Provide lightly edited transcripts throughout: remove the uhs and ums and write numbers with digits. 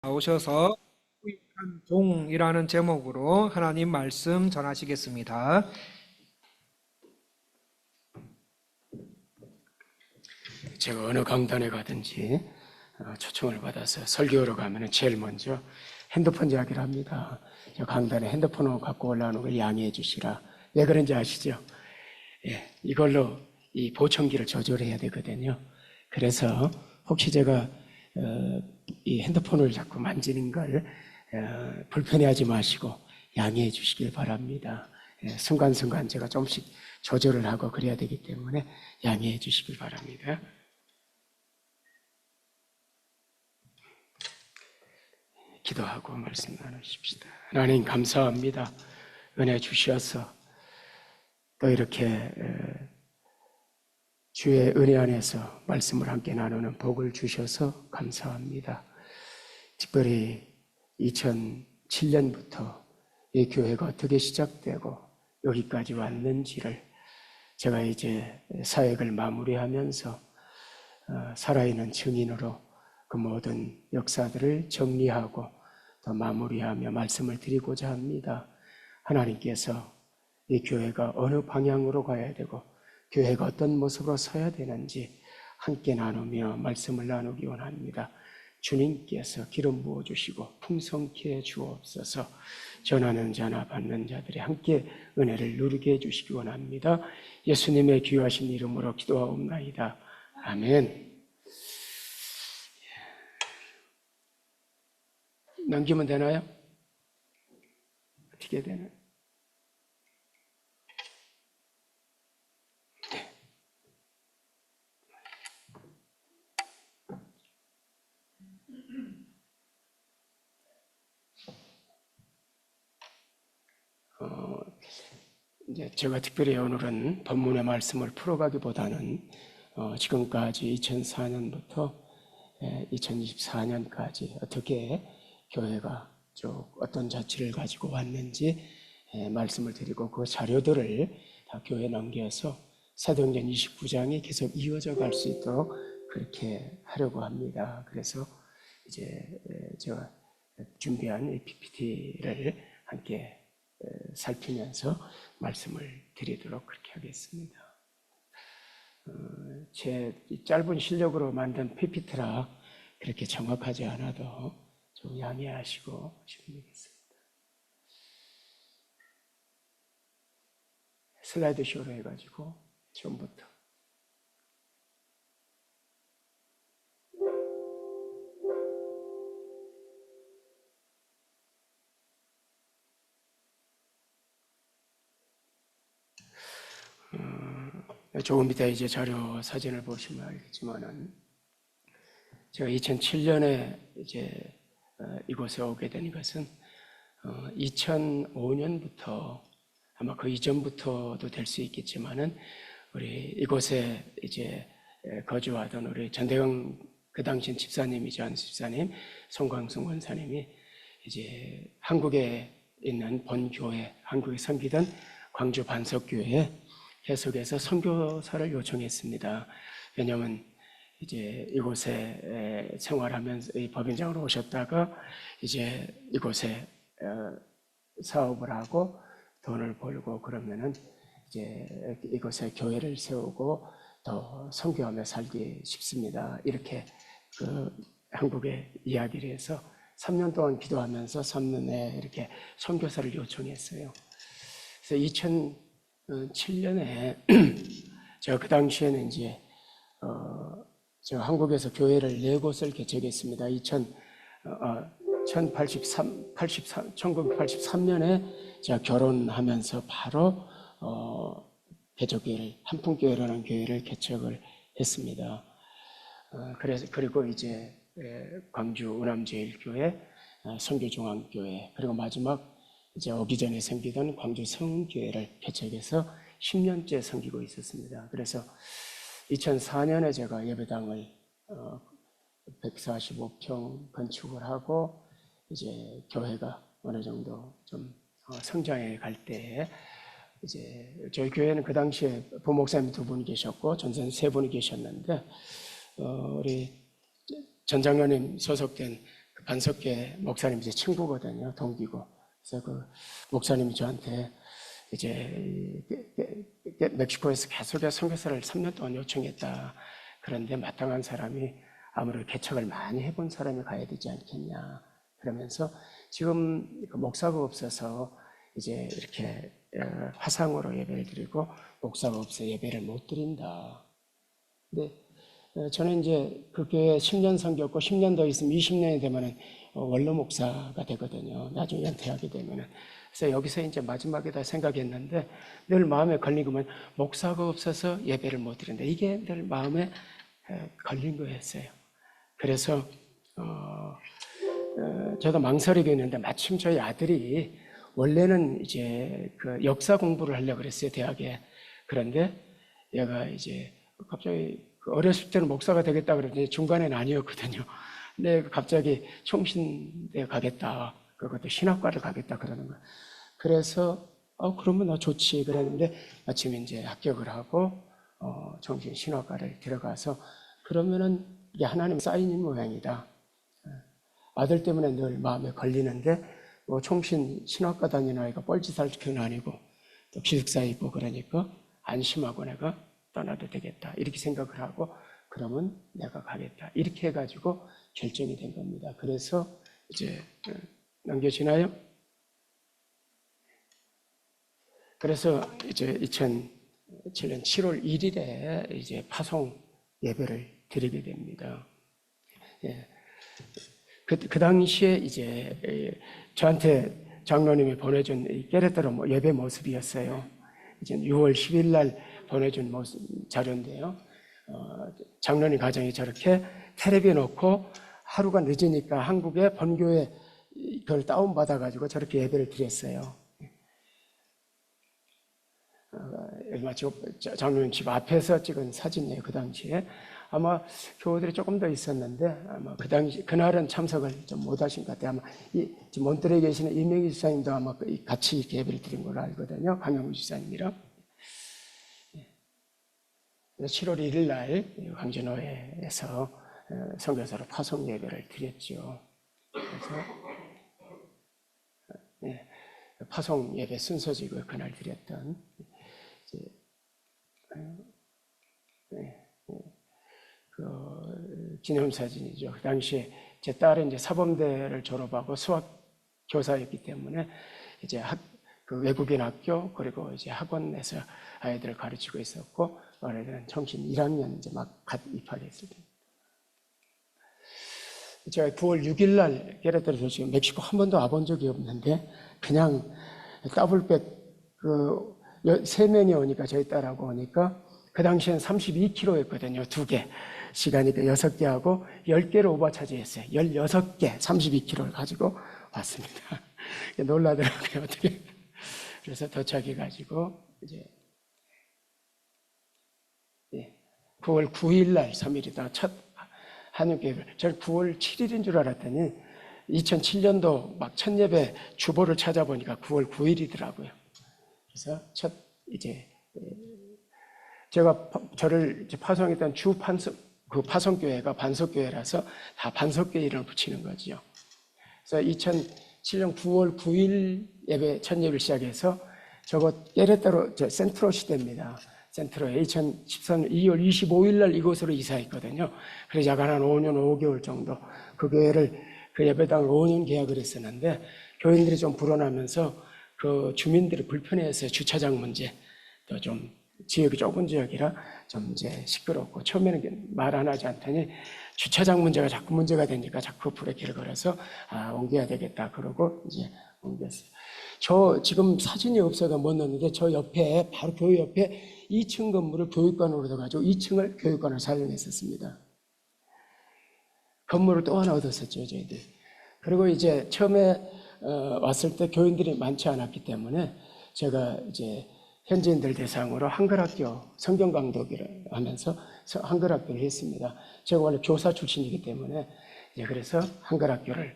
나오셔서 부유한 종이라는 제목으로 하나님 말씀 전하시겠습니다. 제가 어느 강단에 가든지 초청을 받아서 설교하러 가면 제일 먼저 핸드폰 이야기를 합니다. 저 강단에 핸드폰을 갖고 올라오는 걸 양해해 주시라. 왜 그런지 아시죠? 이걸로 이 보청기를 조절해야 되거든요. 그래서 혹시 제가 이 핸드폰을 자꾸 만지는 걸 불편해하지 마시고 양해해 주시길 바랍니다. 순간순간 제가 조금씩 조절을 하고 그래야 되기 때문에 양해해 주시길 바랍니다. 기도하고 말씀 나누십시다. 하나님 감사합니다. 은혜 주셔서 또 이렇게 주의 은혜 안에서 말씀을 함께 나누는 복을 주셔서 감사합니다. 특별히 2007년부터 이 교회가 어떻게 시작되고 여기까지 왔는지를 제가 이제 사역을 마무리하면서 살아있는 증인으로 그 모든 역사들을 정리하고 또 마무리하며 말씀을 드리고자 합니다. 하나님께서 이 교회가 어느 방향으로 가야 되고 교회가 어떤 모습으로 서야 되는지 함께 나누며 말씀을 나누기 원합니다. 주님께서 기름 부어주시고 풍성케 해 주옵소서. 전하는 자나 받는 자들이 함께 은혜를 누리게 해주시기 원합니다. 예수님의 귀하신 이름으로 기도하옵나이다. 아멘. 넘기면 되나요? 어떻게 되나요? 네. 이제 제가 특별히 오늘은 본문의 말씀을 풀어가기보다는 지금까지 2004년부터 2024년까지 어떻게 교회가 쭉 어떤 자치를 가지고 왔는지 말씀을 드리고 그 자료들을 다 교회에 넘겨서 사도행전 29장이 계속 이어져 갈 수 있도록 그렇게 하려고 합니다. 그래서 이제 제가 준비한 이 PPT를 함께 살피면서 말씀을 드리도록 그렇게 하겠습니다. 제 짧은 실력으로 만든 PPT라 그렇게 정확하지 않아도 좀 양해하시고 싶습니다. 슬라이드 쇼로 해가지고 처음부터 조금 이따 이제 자료 사진을 보시면 알겠지만은 제가 2007년에 이제 이곳에 오게 된 것은 2005년부터 아마 그 이전부터도 될 수 있겠지만은 우리 이곳에 이제 거주하던 우리 전대강 그 당시 집사님이죠. 안 집사님, 송광순 권사님이 이제 한국에 있는 본교회, 한국에 섬기던 광주 반석교회에 계속해서 선교사를 요청했습니다. 왜냐하면 이제 이곳에 생활하면서 이 법인장으로 오셨다가 이제 이곳에 사업을 하고 돈을 벌고 그러면은 이제 이곳에 교회를 세우고 더 선교하며 살기 싶습니다. 이렇게 그 한국에 이야기를 해서 3년 동안 기도하면서 3년 내에 이렇게 선교사를 요청했어요. 그래서 2007년에 제가 그 당시에는 이제 제가 한국에서 교회를 4곳을 개척했습니다. 1983년에 제가 결혼하면서 바로 개척교회를 한풍교회라는 교회를 개척을 했습니다. 그리고 이제 광주 우남제일교회, 선교중앙교회, 그리고 마지막 이제 오기 전에 생기던 광주 성교회를 개척해서 10년째 섬기고 있었습니다. 그래서 2004년에 제가 예배당을 145평 건축을 하고 이제 교회가 어느 정도 좀 성장해 갈 때에 이제 저희 교회는 그 당시에 부목사님 2분 계셨고 전사님 3분이 계셨는데 우리 전 장로님 소속된 그 반석계 목사님 제 친구거든요. 동기고. 그래서 그 목사님이 저한테 이제 멕시코에서 계속해서 선교사를 3년 동안 요청했다. 그런데 마땅한 사람이 아무래도 개척을 많이 해본 사람이 가야 되지 않겠냐. 그러면서 지금 그 목사가 없어서 이제 이렇게 화상으로 예배를 드리고 목사가 없어 예배를 못 드린다. 근데 저는 이제 그 교회 10년 섬겼고 10년 더 있으면 20년이 되면은 원로 목사가 되거든요. 나중에 은퇴하게 되면은. 그래서 여기서 이제 마지막에다 생각했는데 늘 마음에 걸린 거면 목사가 없어서 예배를 못 드린다. 이게 늘 마음에 걸린 거였어요. 그래서 저도 망설이고 있는데 마침 저희 아들이 원래는 이제 그 역사 공부를 하려고 그랬어요, 대학에. 그런데 얘가 이제 갑자기 어렸을 때는 목사가 되겠다 그러더니 중간에는 아니었거든요. 근데 갑자기 총신대 가겠다. 그것도 신학과를 가겠다 그러는 거예요. 그래서 그러면 나 좋지 그랬는데 마침 이제 합격을 하고 정신 신학과를 들어가서 그러면은 이게 하나님 사인인 모양이다. 아들 때문에 늘 마음에 걸리는데 뭐 총신 신학과 다니는 아이가 뻘짓할 건 아니고 또 기숙사에 있고 그러니까 안심하고 내가 떠나도 되겠다 이렇게 생각을 하고 그러면 내가 가겠다 이렇게 해가지고 결정이 된 겁니다. 그래서 이제 넘겨지나요? 그래서 이제 2007년 7월 1일에 이제 파송 예배를 드리게 됩니다. 예. 그 당시에 이제 저한테 장로님이 보내준 깨레따로 예배 모습이었어요. 이제 6월 10일 날 보내준 모습 자료인데요. 장로님 가정이 저렇게 텔레비에 놓고 하루가 늦으니까 한국의 본교회 그걸 다운받아가지고 저렇게 예배를 드렸어요. 마치 장로님 집 앞에서 찍은 사진이에요. 그 당시에. 아마 교우들이 조금 더 있었는데 아마 그 당시 그날은 참석을 좀 못하신 것 같아요. 아마 지금 몬트레에 계시는 이명희 지사님도 아마 같이 이렇게 예배를 드린 걸로 알거든요. 강영우 지사님이랑. 7월 1일 날 광진호에서 선교사로 파송 예배를 드렸죠. 그래서 파송 예배 순서지고 그날 드렸던 그 기념사진이죠. 그 당시에 제 딸은 이제 사범대를 졸업하고 수학 교사였기 때문에 이제 그 외국인 학교 그리고 이제 학원에서 아이들을 가르치고 있었고 아이들은 정신 1학년 이제 막 갓 입학했을 때. 제가 9월 6일 날 게레타로 지금 멕시코 한 번도 와본 적이 없는데 그냥 더블백 그 3명이 오니까 저희 딸하고 오니까 그 당시엔 32kg였거든요. 2개. 시간이니까 6개 하고 10개를 오버차지했어요. 16개 32kg를 가지고 왔습니다. 놀라더라고요. 어떻게. 그래서 도착해가지고 이제 9월 9일 날 3일이다. 첫 한국예배. 저는 9월 7일인 줄 알았더니 2007년도 막 첫 예배 주보를 찾아보니까 9월 9일이더라고요. 그래서 첫 이제 제가 저를 이제 파송했던 그 파송교회가 반석교회라서 다 반석교회 이름을 붙이는 거죠. 그래서 2007년 9월 9일 예배 첫 예배를 시작해서 저거 깨레따로 센트로 시대입니다. 센트로에 2014년 2월 25일 날 이곳으로 이사했거든요. 그래서 약 한 5년 5개월 정도 그 교회를 그 예배당을 5년 계약을 했었는데 교인들이 좀 불어나면서 그 주민들이 불편해서 주차장 문제 또 좀 지역이 좁은 지역이라 좀 이제 시끄럽고 처음에는 말 안 하지 않더니 주차장 문제가 자꾸 문제가 되니까 자꾸 브레이크를 걸어서 옮겨야 되겠다 그러고 이제 옮겼어요. 저 지금 사진이 없어서 못 넣었는데 저 옆에 바로 교회 옆에 2층 건물을 교육관으로 얻어가지고 2층을 교육관으로 사용했었습니다. 건물을 또 하나 얻었었죠 저희들. 그리고 이제 처음에 왔을 때 교인들이 많지 않았기 때문에 제가 이제 현지인들 대상으로 한글학교 성경 강독을 하면서 한글학교를 했습니다. 제가 원래 교사 출신이기 때문에 이제 그래서 한글학교를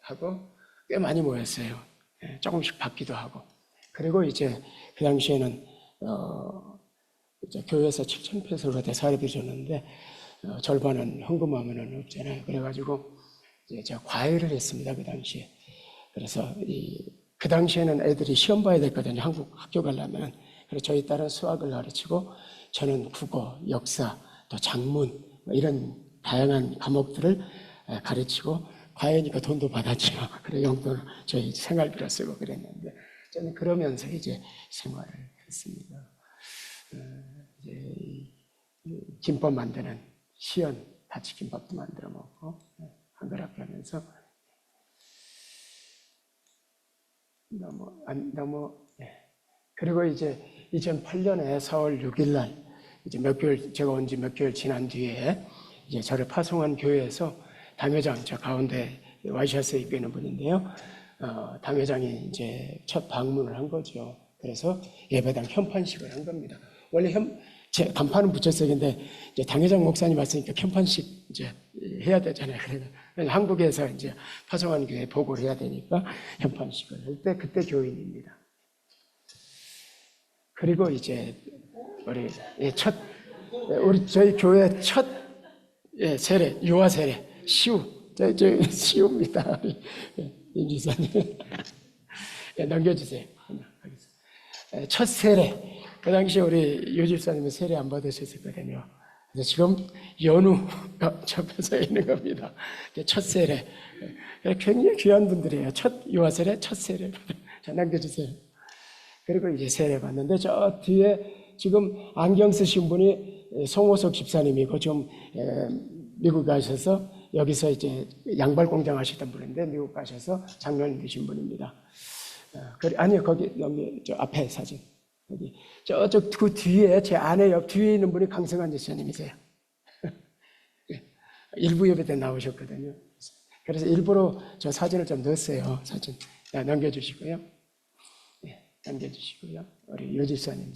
하고 꽤 많이 모였어요. 조금씩 받기도 하고. 그리고 이제 그 당시에는 이제 교회에서 7,000페소를 대사례비 줬는데 절반은 헌금하면은 없잖아요. 그래가지고 이제 제가 과외를 했습니다. 그 당시에. 그래서 그 당시에는 애들이 시험 봐야 됐거든요. 한국 학교 가려면. 그래서 저희 딸은 수학을 가르치고 저는 국어, 역사, 또 작문 뭐 이런 다양한 과목들을 가르치고 과외니까 돈도 받았죠. 그래 용돈을 저희 생활비로 쓰고 그랬는데 저는 그러면서 이제 생활을 했습니다. 이제 김밥 만드는 시연 다치김밥도 만들어 먹고 한가롭게 하면서 그리고 이제 2008년에 4월 6일 날 이제 제가 온 지 몇 개월 지난 뒤에 이제 저를 파송한 교회에서 당회장, 저 가운데 와이셔츠에 입고 있는 분인데요. 당회장이 이제 첫 방문을 한 거죠. 그래서 예배당 현판식을 한 겁니다. 원래 제 간판은 붙였어요. 근데 이제 당회장 목사님 왔으니까 현판식 이제 해야 되잖아요. 그래서 한국에서 이제 파송한 교회 보고를 해야 되니까 현판식을 할 때 그때 교인입니다. 그리고 이제 우리 저희 교회 첫 세례, 유아 세례, 시우, 시우입니다. 임 지사님 넘겨주세요. 첫 세례. 그 당시에 우리 유 집사님은 세례 안 받으셨었거든요. 그래서 지금 연우가 접해서 있는 겁니다. 첫 세례. 굉장히 귀한 분들이에요. 첫 유아 세례, 첫 세례. 자, 남겨주세요. 그리고 이제 세례 받는데 저 뒤에 지금 안경 쓰신 분이 송호석 집사님이고 좀 미국 가셔서 여기서 이제 양발 공장 하시던 분인데 미국 가셔서 장로님 되신 분입니다. 아니요, 거기 저 앞에 사진. 여기 저쪽 그 뒤에 제 아내 옆 뒤에 있는 분이 강성환 집사님이세요. 일부 예배 때 나오셨거든요. 그래서 일부러 저 사진을 좀 넣었어요. 사진 넘겨주시고요. 남겨주시고요. 우리 유 집사님.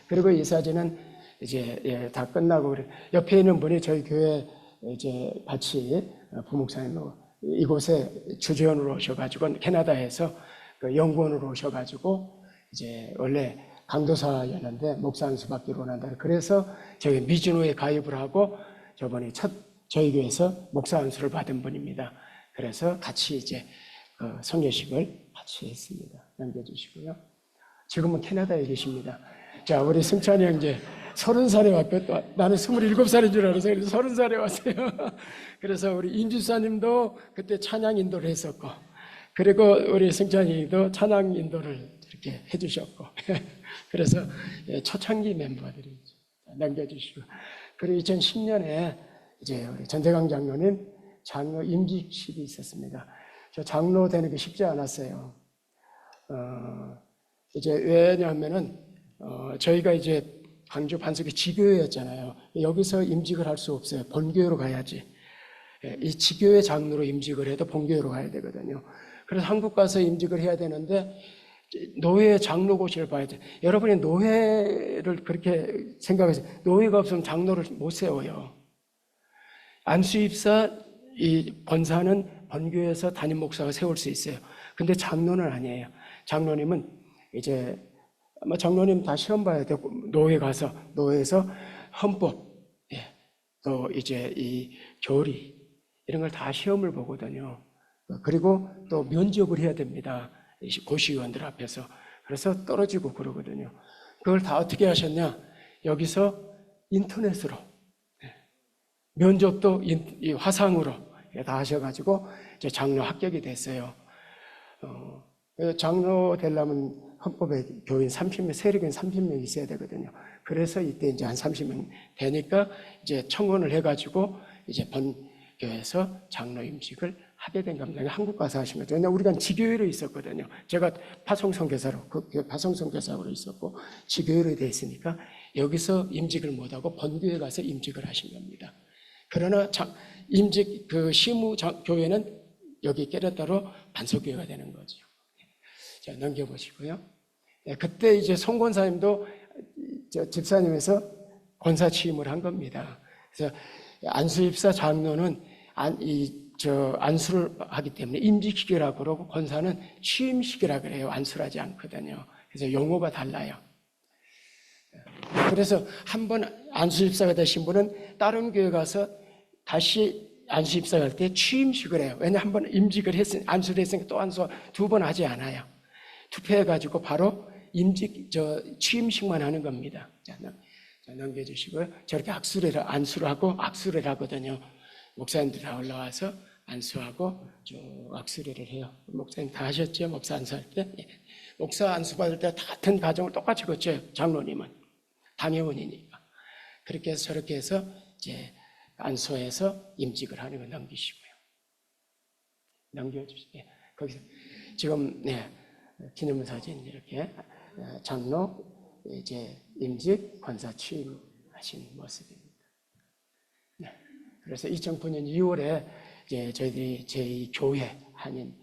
그리고 이 사진은 이제 다 끝나고 옆에 있는 분이 저희 교회 이제 같이 부목사님으로 이곳에 주재원으로 오셔가지고 캐나다에서 그 연구원으로 오셔가지고 이제 원래 강도사였는데 목사 한 수 받기로 원한다. 그래서 저희 미준호에 가입을 하고 저번에 저희 교회에서 목사 한 수를 받은 분입니다. 그래서 같이 이제 그 성례식을 같이 했습니다. 남겨주시고요. 지금은 캐나다에 계십니다. 자, 우리 승찬이 형제 30살에 왔고 나는 27살인 줄 알아서 30살에 왔어요. 그래서 우리 임주사님도 그때 찬양 인도를 했었고 그리고 우리 승찬이도 찬양 인도를 이렇게 해주셨고 그래서 초창기 멤버들이 남겨주시고 그리고 2010년에 이제 우리 전대강 장로님 장로 임직식이 있었습니다. 저 장로 되는 게 쉽지 않았어요. 이제 왜냐하면은 저희가 이제 광주 반석이 지교회였잖아요. 여기서 임직을 할 수 없어요. 본교회로 가야지. 이 지교회 장로로 임직을 해도 본교회로 가야 되거든요. 그래서 한국 가서 임직을 해야 되는데 노회 장로고시를 봐야 돼. 여러분이 노회를 그렇게 생각하세요. 노회가 없으면 장로를 못 세워요. 안수입사 이 권사는 본교회에서 담임 목사가 세울 수 있어요. 근데 장로는 아니에요. 장로님은 이제 아마 장로님 다 시험 봐야 되고 노회 가서 노회에서 헌법 또 이제 이 교리 이런 걸 다 시험을 보거든요. 그리고 또 면접을 해야 됩니다. 고시의원들 앞에서. 그래서 떨어지고 그러거든요. 그걸 다 어떻게 하셨냐? 여기서 인터넷으로 면접도 이 화상으로 다 하셔가지고 이제 장로 합격이 됐어요. 장로 되려면 헌법에 교인 30명, 세력인 30명 있어야 되거든요. 그래서 이때 이제 한 30명 되니까 이제 청원을 해가지고 이제 본교에서 장로 임직을 하게 된 겁니다. 한국 가서 하신 거죠. 왜냐면 우리가 지교회로 있었거든요. 제가 파송선교사로, 파송선교사로 있었고, 지교회로 돼 있으니까 여기서 임직을 못하고 본교회 가서 임직을 하신 겁니다. 그러나 임직, 교회는 여기 깨르따로 반석교회가 되는 거죠. 자, 넘겨보시고요. 그때 이제 송권사님도 집사님에서 권사 취임을 한 겁니다. 그래서 안수입사 장로는 안수를 하기 때문에 임직식이라고 그러고 권사는 취임식이라고 그래요. 안수를 하지 않거든요. 그래서 용어가 달라요. 그래서 한번 안수입사가 되신 분은 다른 교회 가서 다시 안수 입성할 때 취임식을 해요. 왜냐 한번 임직을 안수를 했으니까 또 안수 2번 하지 않아요. 투표해가지고 바로 취임식만 하는 겁니다. 자, 넘겨주시고요. 저렇게 안수를 하고 악수를 하거든요. 목사님들 다 올라와서 안수하고 쭉 악수를 해요. 목사님 다 하셨죠? 목사 안수할 때? 예. 목사 안수 받을 때 같은 과정을 똑같이 거쳐요. 장로님은 당회원이니까. 그렇게 해서 저렇게 해서 이제 안수해서 임직을 하는 거 넘기시고요. 넘겨주시고, 예. 거기서 지금, 네, 기념사진 이렇게 장로, 이제 임직, 권사 취임하신 모습입니다. 네. 그래서 2009년 2월에 이제 저희들이 제2교회 한인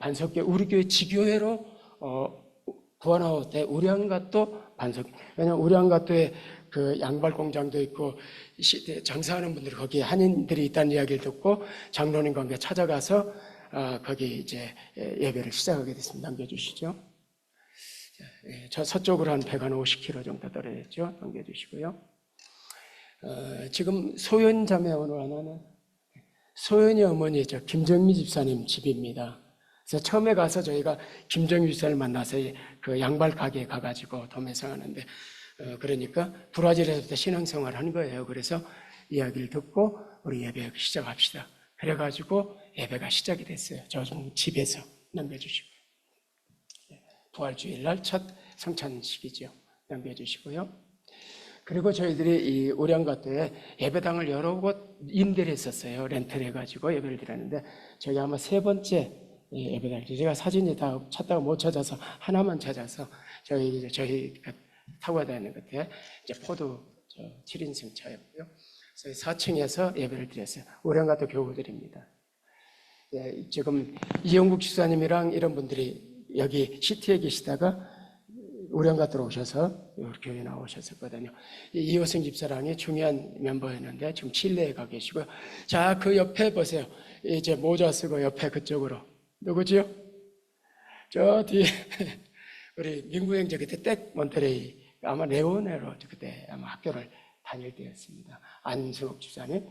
반석교 우리 교회 지교회로 구원하고 때 우량갓도 반석. 왜냐하면 우량갓도에 그 양발 공장도 있고 장사하는 분들이 거기에 한인들이 있다는 이야기를 듣고 장로님과 함께 찾아가서 거기 이제 예배를 시작하게 됐습니다. 넘겨주시죠. 저 서쪽으로 한 150km 정도 떨어졌죠. 넘겨주시고요. 지금 소연 자매 오늘 하나는 소연이 어머니죠. 김정미 집사님 집입니다. 그래서 처음에 가서 저희가 김정미 집사를 만나서 그 양발 가게에 가가지고 도매상하는데 그러니까 브라질에서부터 신앙생활을 한 거예요. 그래서 이야기를 듣고 우리 예배 시작합시다. 그래가지고 예배가 시작이 됐어요. 저 집에서 넘겨주시고요. 부활주일날 첫 성찬식이죠. 넘겨주시고요. 그리고 저희들이 이 우량갓도에 예배당을 여러 곳 임대를 했었어요. 렌트를 해가지고 예배를 드렸는데 저희 아마 3번째 예배당. 제가 사진이 다 찾다가 못 찾아서 하나만 찾아서 저희 타고 다니는 것에 이제 포도 7인승 차였고요. 그래서 4층에서 예배를 드렸어요. 우량갓도 교우들입니다. 예, 지금 이영국 집사님이랑 이런 분들이 여기 시티에 계시다가 우량갓도로 오셔서 우리 교회 나오셨었거든요. 이호승 집사랑이 중요한 멤버였는데 지금 칠레에 가 계시고요. 자, 그 옆에 보세요. 이제 모자 쓰고 옆에 그쪽으로 누구지요? 저 뒤에 우리 민구 형제 그때 땡 몬테레이 아마 레오네로 그때 아마 학교를 다닐 때였습니다. 안승욱 집사님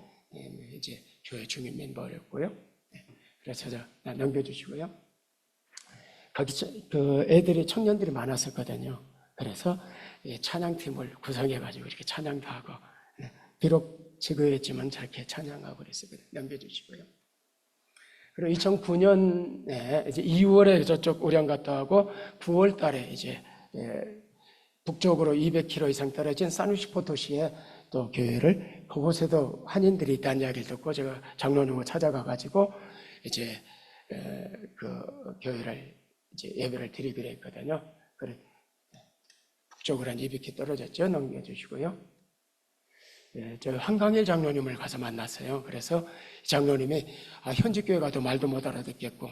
이제 교회 중인 멤버였고요. 그래서 넘겨주시고요. 거기 그 애들이 청년들이 많았었거든요. 그래서 찬양팀을 구성해가지고 이렇게 찬양도 하고 비록 지구였지만 저렇게 찬양하고 그랬었거든요. 넘겨주시고요. 그리고 2009년 이제 2월에 저쪽 우량갓도 하고 9월 달에 이제 북쪽으로 200km 이상 떨어진 산루시포 도시에 또 교회를 그곳에도 한인들이 있다는 이야기를 듣고 제가 장로님을 찾아가가지고 이제 그 교회를 이제 예배를 드리기로 했거든요. 그래 북쪽으로 한 200km 떨어졌죠. 넘겨주시고요. 저 한강일 장로님을 가서 만났어요. 그래서 장로님이 현지교회 가도 말도 못 알아듣겠고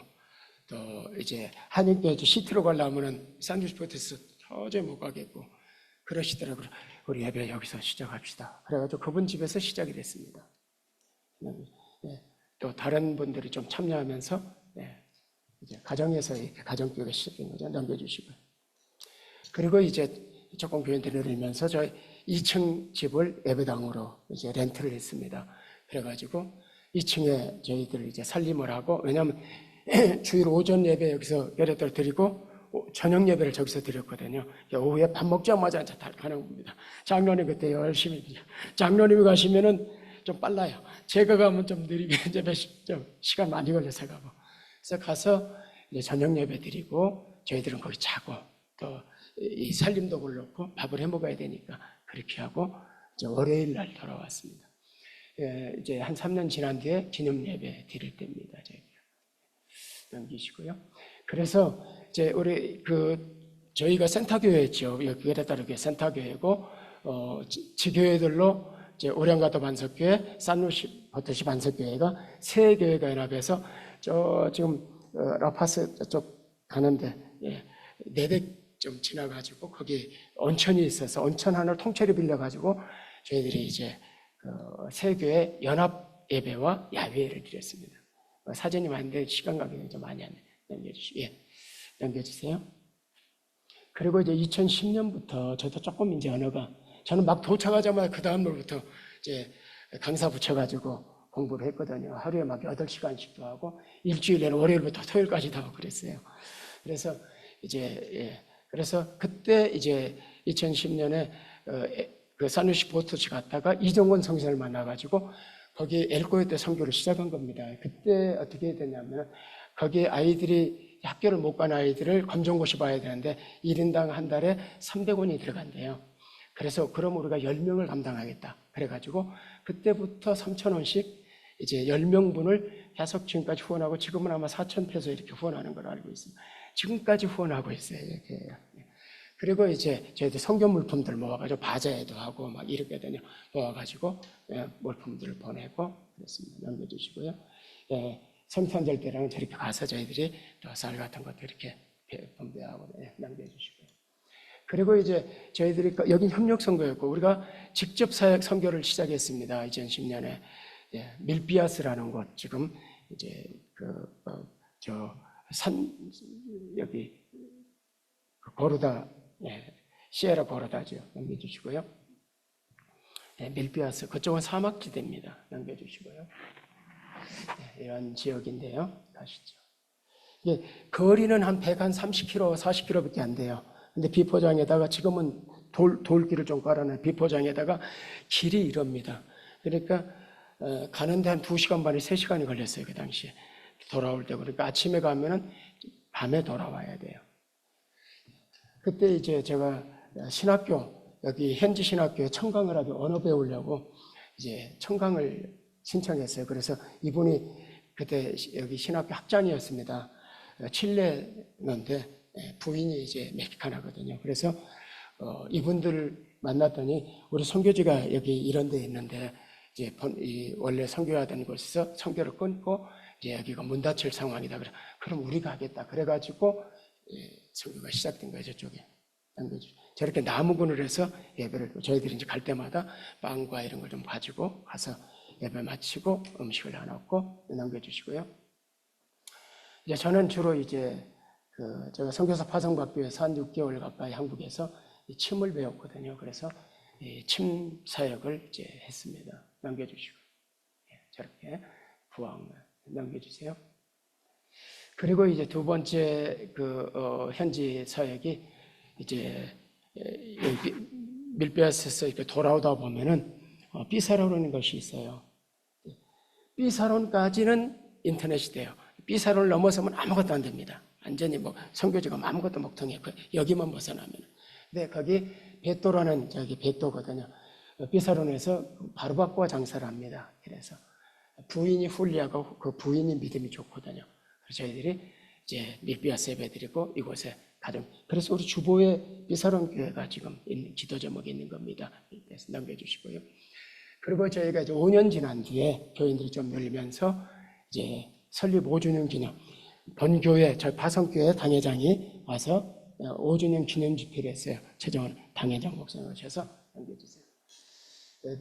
또 이제 한인교회 시티로 가려면은 산주스포트에서 도저히 못 가겠고 그러시더라고요. 우리 예배 여기서 시작합시다. 그래가지고 그분 집에서 시작이 됐습니다. 또 다른 분들이 좀 참여하면서 이제 가정에서 이렇게 가정교회가 시작된 거죠. 넘겨주시고요. 그리고 이제 조금 교인들을 들면서 저희 2층 집을 예배당으로 이제 렌트를 했습니다. 그래가지고 2층에 저희들 이제 살림을 하고, 왜냐하면 주일 오전 예배 여기서 예배를 드리고 저녁 예배를 저기서 드렸거든요. 오후에 밥 먹자마자 다 가는 겁니다. 장로님 그때 열심히 장로님이 가시면은 좀 빨라요. 제가 가면 좀 느리게 이제 좀 시간 많이 걸려서 가고. 그래서 가서 이제 저녁 예배 드리고 저희들은 거기 자고 또 이 살림도 그렇고 밥을 해 먹어야 되니까 그렇게 하고 이제 월요일 날 돌아왔습니다. 이제 한 3년 지난 뒤에 기념 예배 드릴 때입니다. 저희가 넘기시고요. 그래서 이제 우리 저희가 센터교회였죠. 여기에 따르게 센터교회고 지교회들로 이제 우량가도 반석교회, 산루시 버터시 반석교회가 세 교회가 연합해서 지금 라파스 쪽 가는데 4대 좀 지나가지고 거기 온천이 있어서 온천 하나를 통째로 빌려가지고 저희들이 이제 세 교회 연합 예배와 야외를 드렸습니다. 사진이 많은데 시간 관계는 좀 많이 안 넘겨주세요. 그리고 이제 2010년부터 저도 조금 이제 언어가 저는 막 도착하자마자 그 다음 날부터 이제 강사 붙여가지고 공부를 했거든요. 하루에 막 8시간씩도 하고 일주일에는 월요일부터 토요일까지도 하고 그랬어요. 그래서 그래서 그때 이제 2010년에 그 산유시 보트치 갔다가 이정원 성신을 만나가지고 거기 엘고에 때 선교를 시작한 겁니다. 그때 어떻게 됐냐면 거기 아이들이 학교를 못 간 아이들을 검정고시 봐야 되는데 1인당 한 달에 300원이 들어간대요. 그래서 그럼 우리가 10명을 감당하겠다. 그래가지고 그때부터 3,000원씩 이제 10명분을 계속 지금까지 후원하고 지금은 아마 4,000페소 이렇게 후원하는 걸로 알고 있습니다. 지금까지 후원하고 있어요. 이렇게. 그리고 이제 저희들 성교 물품들 모아가지고 바자회도 하고 막 이렇게 되냐 모아가지고 물품들을 보내고 그랬습니다. 남겨주시고요. 성탄절 때랑 저렇게 가서 저희들이 또 쌀 같은 것도 이렇게 분배하고 남겨주시고요. 그리고 이제 저희들이 여긴 협력 선교였고 우리가 직접 사역 선교를 시작했습니다. 2010년에 밀비아스라는 곳 지금 이제 여기 고르다 시에라 고르다죠. 남겨주시고요. 밀비아스 그쪽은 사막지대입니다. 남겨주시고요. 이런 지역인데요. 가시죠. 거리는 한 130km, 40km밖에 안 돼요. 근데 비포장에다가 지금은 돌길을 좀 깔아놔요. 비포장에다가 길이 이럽니다. 그러니까 가는데 한 2시간 반에 3시간이 걸렸어요. 그 당시에 돌아올 때. 그러니까 아침에 가면은 밤에 돌아와야 돼요. 그때 이제 제가 신학교 여기 현지 신학교에 청강을 하기 언어 배우려고 이제 청강을 신청했어요. 그래서 이분이 그때 여기 신학교 학장이었습니다. 칠레인데 부인이 이제 멕시카나거든요. 그래서 이분들을 만났더니 우리 선교지가 여기 이런 데 있는데 이제 원래 선교하던 곳에서 선교를 끊고 이제 여기가 문 닫힐 상황이다. 그럼 우리가 하겠다. 그래가지고 선교가 시작된 거예요. 저쪽에. 저렇게 나무근을 해서 예배를 저희들이 이제 갈 때마다 빵과 이런 걸 좀 가지고 가서 예배 마치고 음식을 나눴고 남겨주시고요. 이제 저는 주로 이제 제가 선교사 파송받기위해서 한 6개월 가까이 한국에서 침을 배웠거든요. 그래서 침 사역을 이제 했습니다. 남겨주시고 저렇게 부항 남겨주세요. 그리고 이제 두 번째 현지 사역이 이제 밀베아스에서 이렇게 돌아오다 보면은 삐사로라는 것이 있어요. 삐사론까지는 인터넷이 돼요. 삐사론을 넘어서면 아무것도 안 됩니다. 완전히 선교지가 아무것도 먹통해요. 여기만 벗어나면. 근데 거기 베토라는 베토거든요. 삐사론에서 바르바코아 장사를 합니다. 그래서 부인이 훌리하고 그 부인이 믿음이 좋거든요. 그래서 저희들이 이제 밀비아스 예배 드리고 이곳에 가정. 그래서 우리 주보에 삐사론 교회가 지금 기도 제목이 있는 겁니다. 그래서 남겨주시고요. 그리고 저희가 이제 5년 지난 뒤에 교인들이 좀 열리면서 이제 설립 5주년 기념 본교회 저희 파송교회 당회장이 와서 5주년 기념 집회를 했어요. 최정원 당회장 목사님 오셔서 남겨주세요.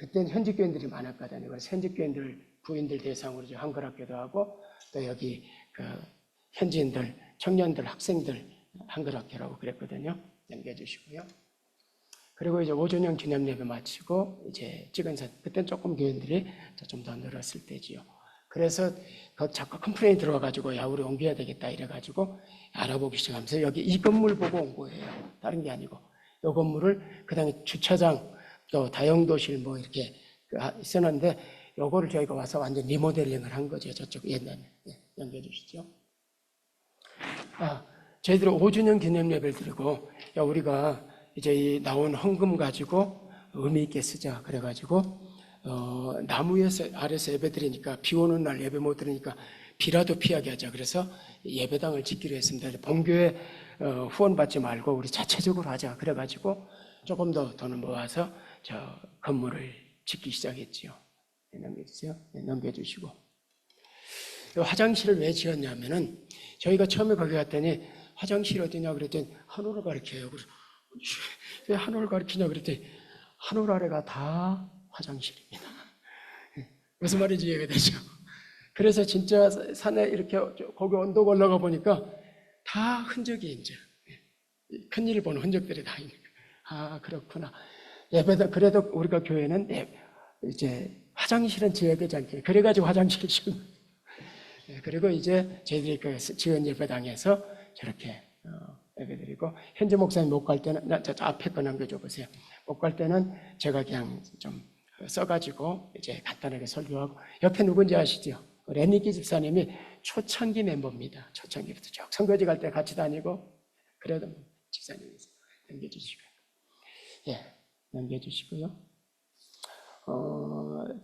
그때는 현직 교인들이 많았거든요. 그래서 현직 교인들 부인들 대상으로 한글학교도 하고 또 여기 현지인들 청년들 학생들 한글학교라고 그랬거든요. 남겨주시고요. 그리고 이제 5주년 기념 예배 마치고 이제 찍은 사진, 그때는 조금 교인들이 좀 더 늘었을 때지요. 그래서 자꾸 컴플레인이 들어와가지고 야 우리 옮겨야 되겠다 이래가지고 알아보기 시작하면서 여기 이 건물 보고 온 거예요. 다른 게 아니고 이 건물을 그다음에 주차장 또 다용도실 뭐 이렇게 있었는데 요거를 저희가 와서 완전 리모델링을 한 거죠. 저쪽 옛날에 넘겨주시죠. 저희들이 5주년 기념 예배를 드리고 야 우리가 이제 이 나온 헌금 가지고 의미 있게 쓰자 그래가지고 나무 아래서 예배 드리니까 비 오는 날 예배 못 드리니까 비라도 피하게 하자. 그래서 예배당을 짓기로 했습니다. 본교회 후원 받지 말고 우리 자체적으로 하자. 그래가지고 조금 더 돈을 모아서 저 건물을 짓기 시작했지요. 넘겨주세요. 넘겨주시고 화장실을 왜 지었냐면은 저희가 처음에 거기 갔더니 화장실 어디냐 그랬더니 한옥을 가르쳐요. 그래서 왜 한옥을 가르치냐 그랬더니 한옥 아래가 다 화장실입니다. 무슨 말인지 이해가 되죠? 그래서 진짜 산에 이렇게 거기 언덕 올라가 보니까 다 흔적이 이제 큰일 보는 흔적들이 다 있는 거예요. 그렇구나. 예배당 그래도 우리가 교회는 이제 화장실은 지어야 되지 않겠냐. 그래가지고 화장실을 지은 거예요. 그리고 이제 저희들이 그 지은 예배당에서 저렇게 예배드리고, 현재 목사님 못 갈 때는, 저 앞에 거 남겨줘 보세요. 못 갈 때는 제가 그냥 좀 써가지고 이제 간단하게 설교하고, 옆에 누군지 아시죠? 레니기 집사님이 초창기 멤버입니다. 초창기부터 쭉 선교지 갈 때 같이 다니고, 그래도 집사님이세요. 넘겨주시고요. 예, 넘겨주시고요.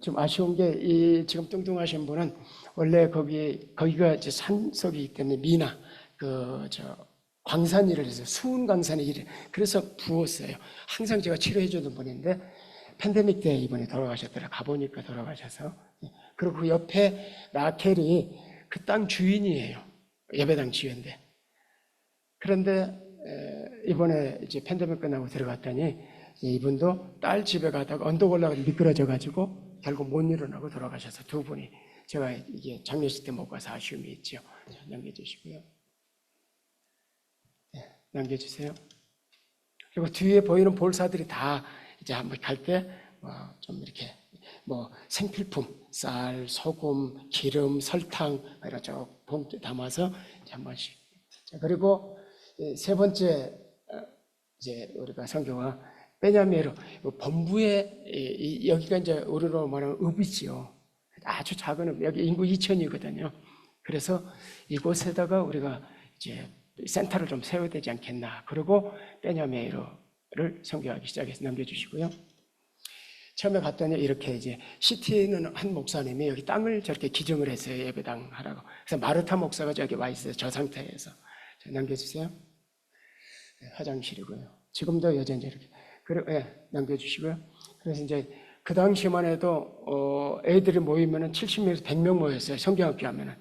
좀 아쉬운 게, 지금 뚱뚱하신 분은 원래 거기가 이제 산속이기 때문에 미나, 광산 일을 해서 수은 광산의 일을, 그래서 부었어요. 항상 제가 치료해주던 분인데, 팬데믹 때 이번에 돌아가셨더라. 가보니까 돌아가셔서. 그리고 그 옆에 라켈이 그 땅 주인이에요. 예배당 지연데. 그런데 이번에 이제 팬데믹 끝나고 들어갔더니 이분도 딸 집에 가다가 언덕 올라가서 미끄러져가지고 결국 못 일어나고 돌아가셔서 두 분이, 제가 이게 장례식 때 못 가서 아쉬움이 있죠. 남겨주시고요. 네, 남겨주세요. 그리고 뒤에 보이는 볼사들이 다 이제 한번 갈 때 좀 이렇게 생필품, 쌀, 소금, 기름, 설탕 이런 쭉 봉투에 담아서 이제 한 번씩. 자, 그리고 세 번째 이제 우리가 선교가 베냐미로 본부에, 여기가 이제 우리로 말하면 읍이지요. 아주 작은 읍, 여기 인구 2,000이거든요. 그래서 이곳에다가 우리가 이제 센터를 좀 세워야 되지 않겠나. 그리고 베냐미로를 선교하기 시작해서 넘겨주시고요. 처음에 갔더니 이렇게 이제 시티에 있는 한 목사님이 여기 땅을 저렇게 기증을 했어요. 예배당 하라고. 그래서 마르타 목사가 저기 와 있어요. 저 상태에서. 자, 넘겨주세요. 네, 화장실이고요. 지금도 여전히 이렇게. 그리고, 넘겨주시고요. 그래서 이제 그 당시만 해도, 애들이 모이면은 70명에서 100명 모였어요. 성경학교 하면은.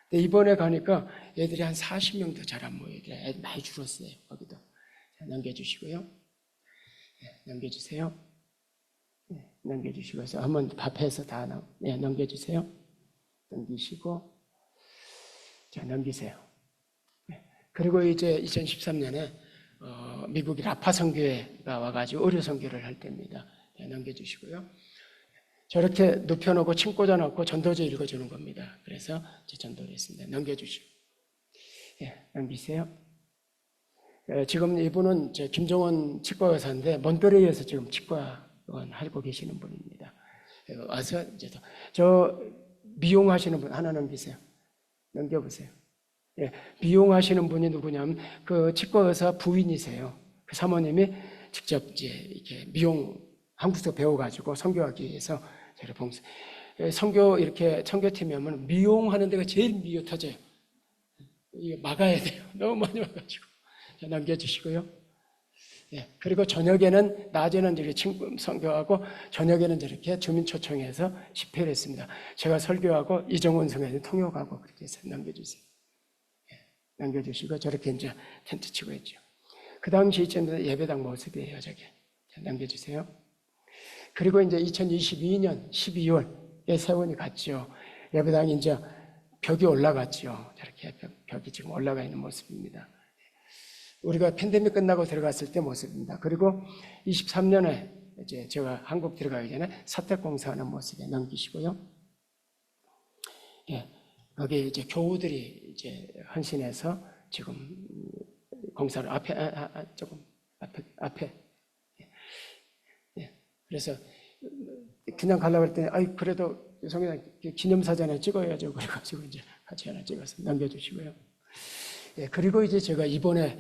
근데 이번에 가니까 애들이 한 40명도 잘 안 모여요. 애들 많이 줄었어요. 거기도. 자, 넘겨주시고요. 네, 넘겨주세요. 네, 넘겨주시고 해서 한번 밥해서 다 넘겨주세요. 넘기시고, 자, 넘기세요. 네. 그리고 이제 2013년에 미국이 라파 선교회가 와가지고 의료 선교를 할 때입니다. 네, 넘겨주시고요. 저렇게 눕혀놓고 침 꽂아놓고 전도서 읽어주는 겁니다. 그래서 제 전도를 했습니다. 넘겨주시고, 예, 넘기세요. 지금 이분은 김종원 치과 의사인데 몬트레이에서 지금 치과 하고 계시는 분입니다. 와서 이제 저 미용하시는 분 하나 넘기세요. 넘겨보세요. 예, 미용하시는 분이 누구냐면 그 치과 의사 부인이세요. 그 사모님이 직접 이제 이렇게 미용 한국에서 배워가지고 선교하기 위해서 저를 봉사. 선교 이렇게 선교팀이 오면 미용하는 데가 제일 미어터져요. 이거 막아야 돼요. 너무 많이 와가지고. 자, 넘겨주시고요. 예, 그리고 저녁에는, 낮에는 이렇게 친구 선교하고 저녁에는 이렇게 주민 초청해서 집회를 했습니다. 제가 설교하고 이정훈 성회는 통역하고 그렇게 해서 넘겨주세요. 예, 넘겨주시고 저렇게 이제 텐트 치고 있죠. 그 당시 예배당 모습이에요, 저게. 자, 넘겨주세요. 그리고 이제 2022년 12월에 세원이 갔죠. 예배당이 이제 벽이 올라갔죠. 저렇게 벽이 지금 올라가 있는 모습입니다. 우리가 팬데믹 끝나고 들어갔을 때 모습입니다. 그리고 23년에 이제 제가 한국 들어가기 전에 사택공사하는 모습에 넘기시고요. 예, 거기 이제 교우들이 이제 헌신해서 지금 공사를 조금 앞에. 예, 그래서 그냥 가려고 했더니, 그래도 성경 기념사진을 찍어야죠. 그래가지고 이제 같이 하나 찍어서 넘겨주시고요. 예, 그리고 이제 제가 이번에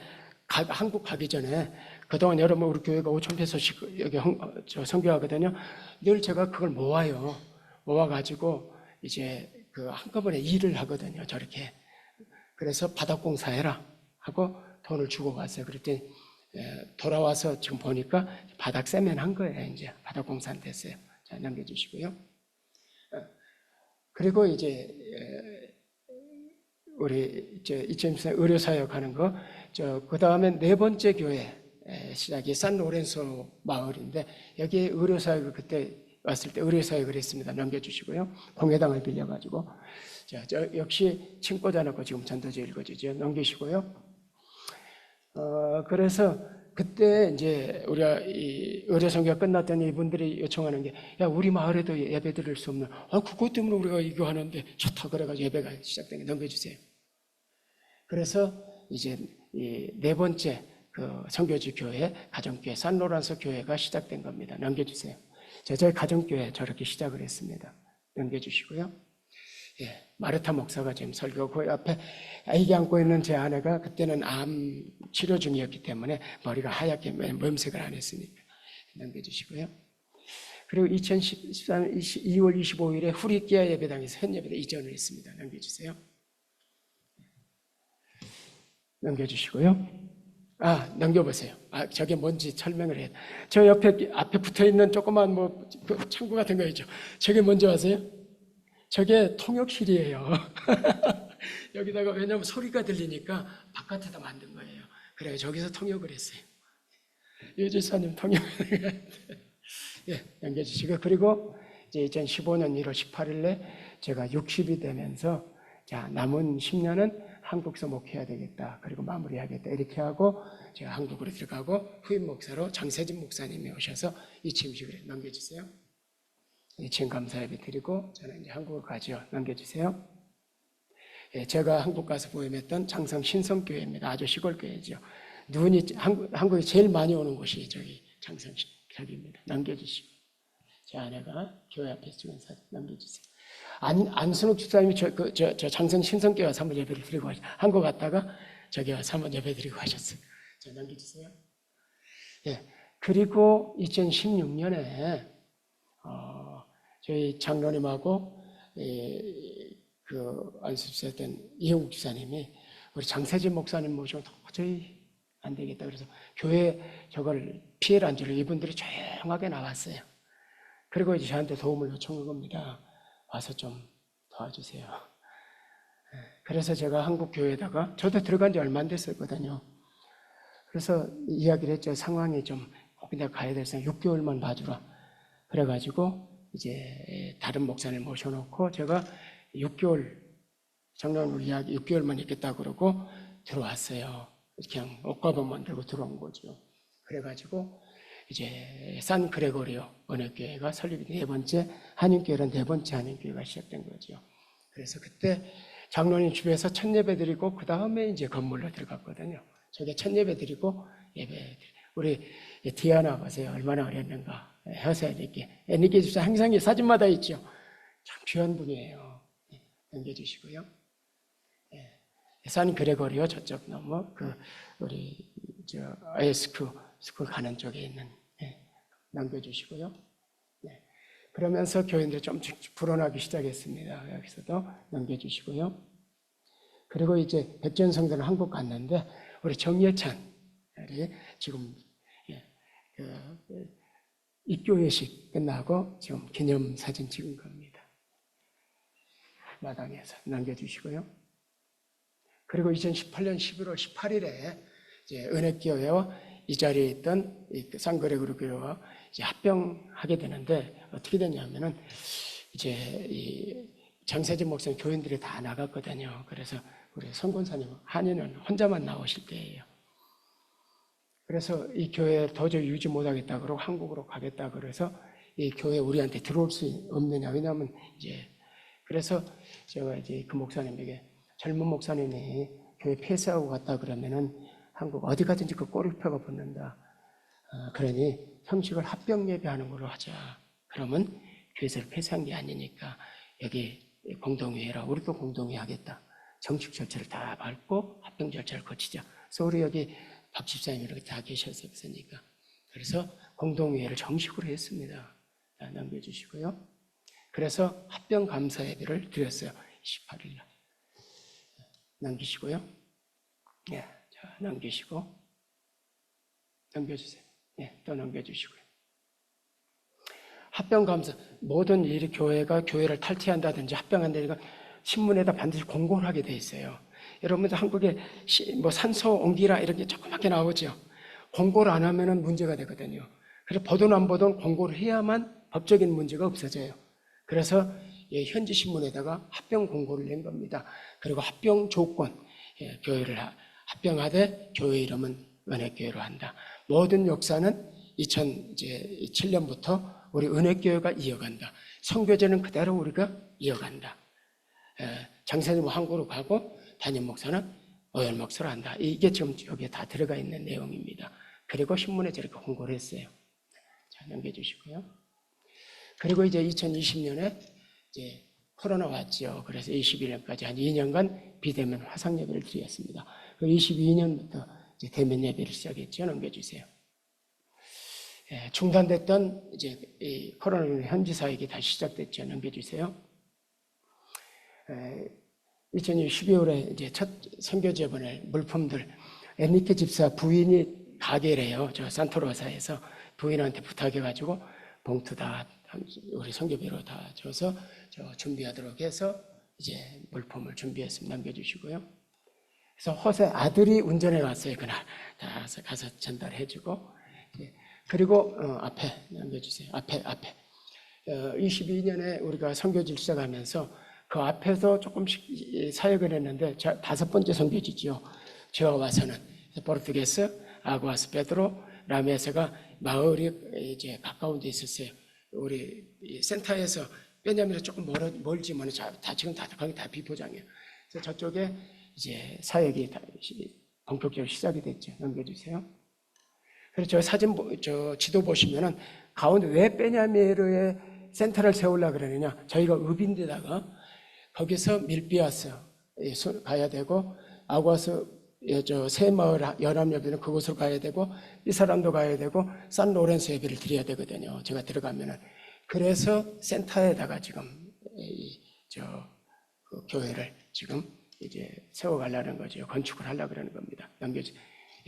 한국 가기 전에 그동안 여러분 우리 교회가 5,000페소씩 여기 선교하거든요. 늘 제가 그걸 모아가지고 이제 그 한꺼번에 일을 하거든요. 저렇게. 그래서 바닥공사해라 하고 돈을 주고 갔어요. 그랬더니 돌아와서 지금 보니까 바닥 세면한 거예요. 이제 바닥공사는 됐어요. 자, 넘겨주시고요. 그리고 이제 우리 이제 2014년 의료사역 하는 거, 그 다음에 네 번째 교회 시작이 산로렌소 마을인데, 여기에 의료사역을 그때 왔을 때 의료사역을 했습니다. 넘겨주시고요. 공회당을 빌려가지고. 자, 역시 침 꽂아놓고 지금 전도지 읽어주죠. 넘기시고요. 그래서 그때 이제 우리가 이 의료 선교가 끝났더니 이분들이 요청하는 게, 야, 우리 마을에도 예배 드릴 수 없는, 그것 때문에 우리가 이거 하는데 좋다. 그래가지고 예배가 시작된 게 넘겨주세요. 그래서 이제 이 네 번째 그 선교지 교회, 가정교회, 산로란서 교회가 시작된 겁니다. 넘겨주세요. 저희 가정교회 저렇게 시작을 했습니다. 넘겨주시고요. 예, 마르타 목사가 지금 설교, 그 앞에 아기 안고 있는 제 아내가 그때는 암 치료 중이었기 때문에 머리가 하얗게 염색을 안 했으니까 넘겨주시고요. 그리고 2013년 2월 25일에 후리키아 예배당에서 현 예배당 이전을 했습니다. 넘겨주세요. 넘겨주시고요. 넘겨보세요. 저게 뭔지 설명을 해요. 저 앞에 붙어 있는 조그만 창구 같은 거 있죠. 저게 뭔지 아세요? 저게 통역실이에요. 여기다가 왜냐하면 소리가 들리니까 바깥에다 만든 거예요. 그래요. 저기서 통역을 했어요. 유지사님 통역을 예, 넘겨주시고, 그리고 이제 2015년 1월 18일에 제가 60이 되면서 자, 남은 10년은 한국에서 목회해야 되겠다. 그리고 마무리하겠다. 이렇게 하고 제가 한국으로 들어가고 후임 목사로 장세진 목사님이 오셔서 이 취임식을 넘겨주세요. 이 취임 감사 예배 드리고 저는 이제 한국으로 가죠. 넘겨주세요. 예, 제가 한국 가서 부임했던 장성 신성교회입니다. 아주 시골 교회죠. 한국에 제일 많이 오는 곳이 저기 장성 교회입니다. 넘겨주시고 제 아내가 교회 앞에 찍은 사진 넘겨주세요. 안순욱 집사님이 저 장성 신성교회 와서 한번 예배를 드리고 한국 갔다가 저기 와서 한번 예배 드리고 하셨어요. 자, 넘겨주세요. 예, 그리고 2016년에 저희 장로님하고 그 안수했던 이영욱 집사님이 우리 장세진 목사님 모시고 도저히 안 되겠다. 그래서 교회 저걸 피해를 안 주려 이분들이 조용하게 나왔어요. 그리고 이제 저한테 도움을 요청한 겁니다. 와서 좀 도와주세요. 그래서 제가 한국 교회에다가 저도 들어간 지 얼마 안 됐었거든요. 그래서 이야기를 했죠. 상황이 좀 꼭 내가 가야 될 생각 6개월만 봐주라. 그래가지고 이제 다른 목사님 모셔놓고 제가 6개월 장로님을 이야기 6개월만 있겠다 그러고 들어왔어요. 그냥 옷가방만 들고 들어온 거죠. 그래가지고 이제 산 그레고리오 언약교회가 설립이 네 번째 한인교회란 네 번째 한인교회가 시작된 거죠. 그래서 그때 장로님 집에서 첫 예배 드리고 그 다음에 이제 건물로 들어갔거든요. 저게 첫 예배 드리고 우리 디아나 보세요. 얼마나 어렸는가. 허세 애니께 집사 항상 이 사진마다 있죠. 참 귀한 분이에요. 넘겨주시고요. 산 그레고리오 저쪽 넘어 우리 스쿨 가는 쪽에 있는 남겨주시고요. 그러면서 교인들이 좀 불어나기 시작했습니다. 여기서도 넘겨주시고요. 그리고 이제 백전성대는 한국 갔는데 우리 정예찬 지금 입교회식 끝나고 지금 기념사진 찍은 겁니다. 마당에서 남겨주시고요. 그리고 2018년 11월 18일에 이제 은혜교회와 이 자리에 있던 쌍그레고리 교회와 이제 합병하게 되는데 어떻게 되냐면은 이제 이 장세진 목사님 교인들이 다 나갔거든요. 그래서 우리 선권사님 한인은 혼자만 나오실 때예요. 그래서 이 교회 도저히 유지 못하겠다 그러고 한국으로 가겠다 그래서 이 교회 우리한테 들어올 수 없느냐. 왜냐하면 이제 그래서 제가 이제 그 목사님에게 젊은 목사님이 교회 폐쇄하고 갔다 그러면은 한국 어디 가든지 그 꼬리표가 붙는다. 그러니 형식을 합병 예배하는 걸로 하자. 그러면 교회를 폐쇄한 게 아니니까 여기 공동회의라 우리도 공동회의 하겠다. 정식 절차를 다 밟고 합병 절차를 거치자. 그래서 우리 여기 박 집사님 이렇게 다 계셨으니까. 그래서 공동회의를 정식으로 했습니다. 넘겨주시고요. 그래서 합병 감사 예배를 드렸어요. 28일 날. 넘기시고요. 네, 자, 넘기시고. 넘겨주세요. 네, 또 넘겨주시고요. 합병감사, 모든 일이 교회를 탈퇴한다든지 합병한다든지 신문에다 반드시 공고를 하게 돼 있어요. 여러분들 한국에 산소 옮기라 이런 게 조그맣게 나오죠. 공고를 안 하면 문제가 되거든요. 그래서 보든 안 보든 공고를 해야만 법적인 문제가 없어져요. 그래서 현지 신문에다가 합병 공고를 낸 겁니다. 그리고 합병 조건, 교회를 합병하되 교회 이름은 은혜교회로 한다. 모든 역사는 2007년부터 우리 은혜교회가 이어간다. 선교제는 그대로 우리가 이어간다. 장사님 한국으로 가고 담임 목사는 오열 목사로 한다. 이게 지금 여기에 다 들어가 있는 내용입니다. 그리고 신문에 저렇게 홍보를 했어요. 자, 넘겨주시고요. 그리고 이제 2020년에 이제 코로나 왔죠. 그래서 21년까지 한 2년간 비대면 화상 예배를 드렸습니다. 그 22년부터 이제 대면 예배를 시작했죠. 넘겨주세요. 중단됐던 이제 이 코로나 현지 사역이 다시 시작됐죠. 넘겨주세요. 2020년 12월에 이제 첫 선교제 보낼 물품들, 엔리케 집사 부인이 가게래요. 저 산토로사에서 부인한테 부탁해가지고 봉투 다 우리 선교비로 다 줘서 저 준비하도록 해서 이제 물품을 준비했습니다. 남겨주시고요. 그래서 호세 아들이 운전해 왔어요. 그날 다 가서 전달해주고, 그리고 앞에 남겨주세요. 앞에 22년에 우리가 선교지를 시작하면서 그 앞에서 조금씩 사역을 했는데 5번째 선교지죠. 저와 와서는 포르투게스, 아구아스 베드로, 라메세가 마을이 이제 가까운 데 있었어요. 우리 센터에서 왜냐하면 조금 멀지만 다 지금 거기 다 비포장이에요. 그래서 저쪽에 이제 사역이 본격적으로 시작이 됐죠. 넘겨주세요. 그래서 저 사진, 저 지도 보시면은 가운데 왜 베냐미르에 센터를 세우려고 그러느냐. 저희가 읍인데다가 거기서 밀비아스 가야 되고, 아구아스 저 새마을 연합예배는 그곳으로 가야 되고, 이 사람도 가야 되고, 산로렌스 예배를 드려야 되거든요. 제가 들어가면은. 그래서 센터에다가 지금 그 교회를 지금 이제 세워가려는 거죠. 건축을 하려고 그러는 겁니다. 넘겨주세요.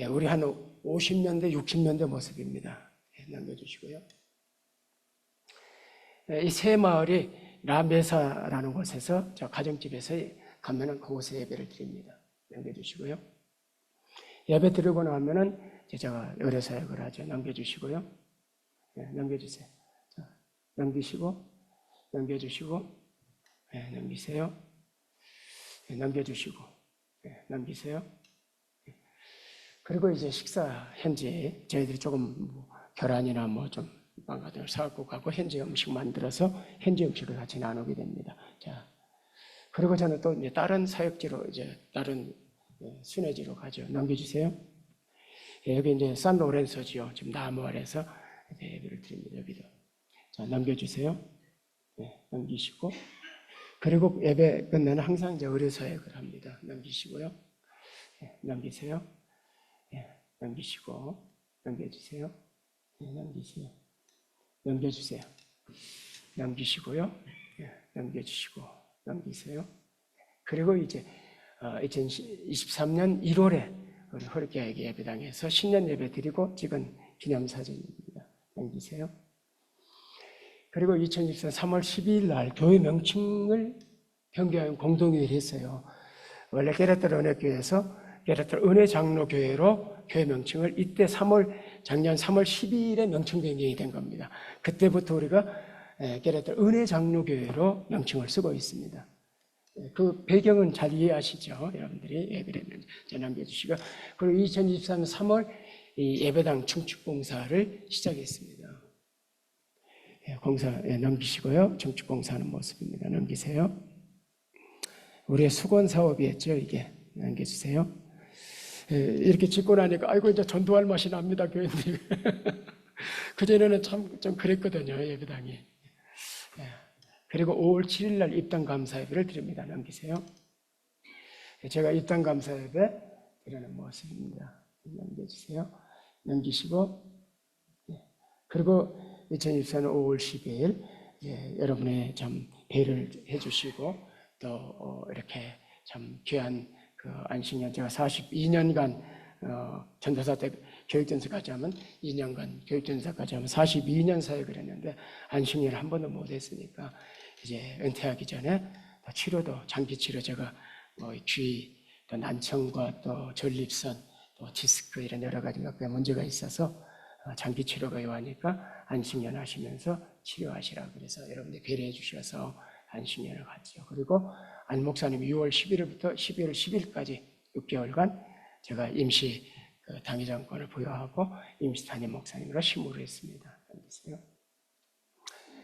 우리 한 50년대, 60년대 모습입니다. 넘겨주시고요. 이 새마을이 라메사라는 곳에서 저 가정집에서 가면은 그곳에 예배를 드립니다. 넘겨주시고요. 예배 드리고 나면은 제가 의뢰 사역을 하죠. 넘겨주시고요. 넘겨주세요. 자, 넘기시고, 넘겨주시고, 넘기세요. 넘겨주시고, 넘기세요. 그리고 이제 식사 현지 저희들이 조금 계란이나 뭐 좀 빵 같은 걸 사갖고 가고 현지 음식 만들어서 현지 음식을 같이 나누게 됩니다. 자, 그리고 저는 또 이제 다른 사역지로 이제 다른 순회지로 가죠. 넘겨주세요. 여기 이제 산로렌소지요. 지금 나무 아래서 예배를 드립니다. 여기도. 자, 넘겨주세요. 넘기시고. 그리고 예배 끝나는 항상 이제 의료 사역을 합니다. 넘기시고요. 넘기세요. 넘기시고. 넘겨주세요. 넘기세요. 넘겨주세요. 넘기시고요. 넘겨주시고. 넘기세요. 그리고 이제 2023년 1월에 우리 허리케 예배당에서 신년 예배 드리고 찍은 기념사진입니다. 넘기세요. 그리고 2024년 3월 12일 날 교회 명칭을 변경한 공동회의를 했어요. 원래 게레타르 은혜교회에서 게레타르 은혜장로교회로 교회 명칭을 이때 작년 3월 12일에 명칭 변경이 된 겁니다. 그때부터 우리가 게레타르 은혜장로교회로 명칭을 쓰고 있습니다. 그 배경은 잘 이해하시죠? 여러분들이 예배를 했는지 남겨주시고. 그리고 2023년 3월 이 예배당 증축공사를 시작했습니다. 공사 넘기시고요. 증축공사하는 모습입니다. 넘기세요. 우리의 수건 사업이었죠. 이게 넘겨주세요. 이렇게 짓고 나니까 아이고 이제 전도할 맛이 납니다. 교회님. 그전에는 참 좀 그랬거든요. 예배당이. 그리고 5월 7일 날 입당 감사 예배를 드립니다. 넘기세요. 제가 입당 감사 예배 드리는 모습입니다. 넘겨주세요. 넘기시고. 그리고 2024년 5월 10일 여러분의 참 배를 해주시고 또 이렇게 참 귀한 그 안식년, 제가 42년간 전도사 때 교육전사까지 하면 2년간 교육전사까지 하면 42년 사역을 했는데 안식년을 한 번도 못 했으니까 이제 은퇴하기 전에 치료도 장기 치료, 제가 뭐 귀, 또 난청과 또 전립선, 또 디스크 이런 여러 가지가 문제가 있어서 장기 치료가 요하니까 안식년 하시면서 치료하시라 그래서 여러분들이 배려해 주셔서 안식년을 갔죠. 그리고 안 목사님이 6월 11일부터 12월 10일까지 6개월간 제가 임시 그 당회장권을 부여하고 임시 담임 목사님으로 심의를 했습니다. 넘기세요.